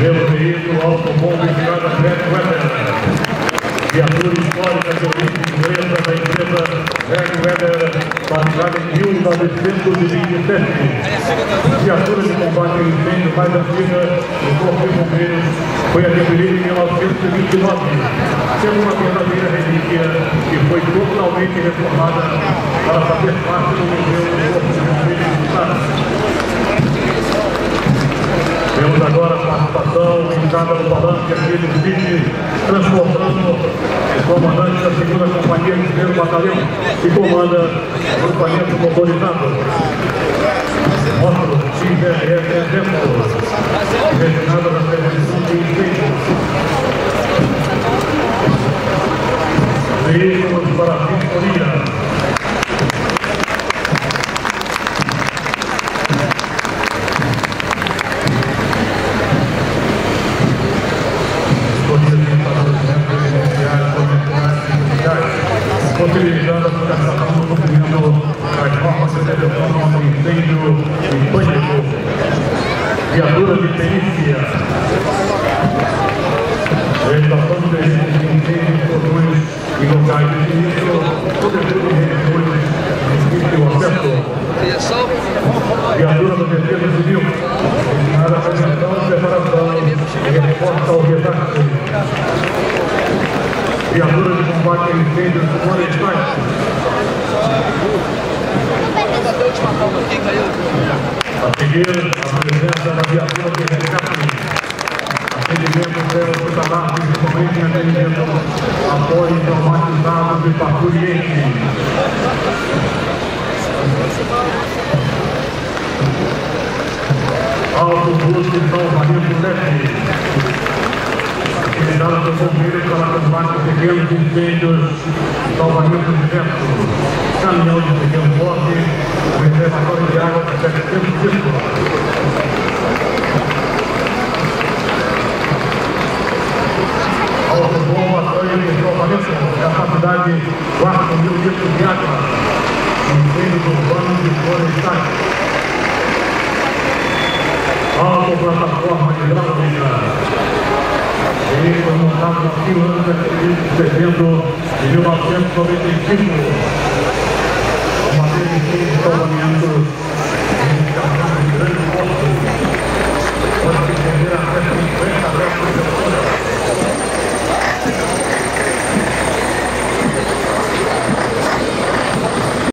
Pelo veículo automóvel indicado Fred Weber. Viatura histórica de origem inglesa da empresa Fred Weber, fabricada em 1927. Viatura de combate ao incêndio mais antiga do Corpo de Bombeiros foi adquirida em 1929. Sendo uma verdadeira relíquia que foi totalmente reformada para fazer parte do Museu do Corpo de Bombeiros do Estado. Temos agora a participação em cada do palanque aqui do CIT, transportando o comandante da 2ª Companhia do 1º Batalhão, que comanda o grupamento motorizado. Módulo XRF Exemplo, destinado à prevenção de incêndios. Veículos para a vistoria. Utilizando a aplicação do cumprimento das normas de prevenção contra incêndio e pânico. Viatura de perícia. Realização de perícias de incêndio e explosões em locais de sinistro, sobretudo em regiões de difícil acesso. Viatura da Defesa Civil, destinada à prevenção, preparação e resposta ao desastre. Viatura de combate a incêndios florestais. A seguir, a presença da viatura de resgate. Atendimento pelo hospitalar, principalmente em atendimento apoio traumatizados e parturientes. Autobus de salvamento leve. Utilizada por bombeiros para combate a pequenos incêndios, salvamento diverso, caminhão de pequeno porte, reservatório de água de 700 litros. Autobombatório de salvamento, capacidade 4.000 litros de água, incêndios urbanos e florestais. Autoplataforma hidráulica. Ele foi montado na Finlândia em dezembro de 1995. Uma vez de salvamento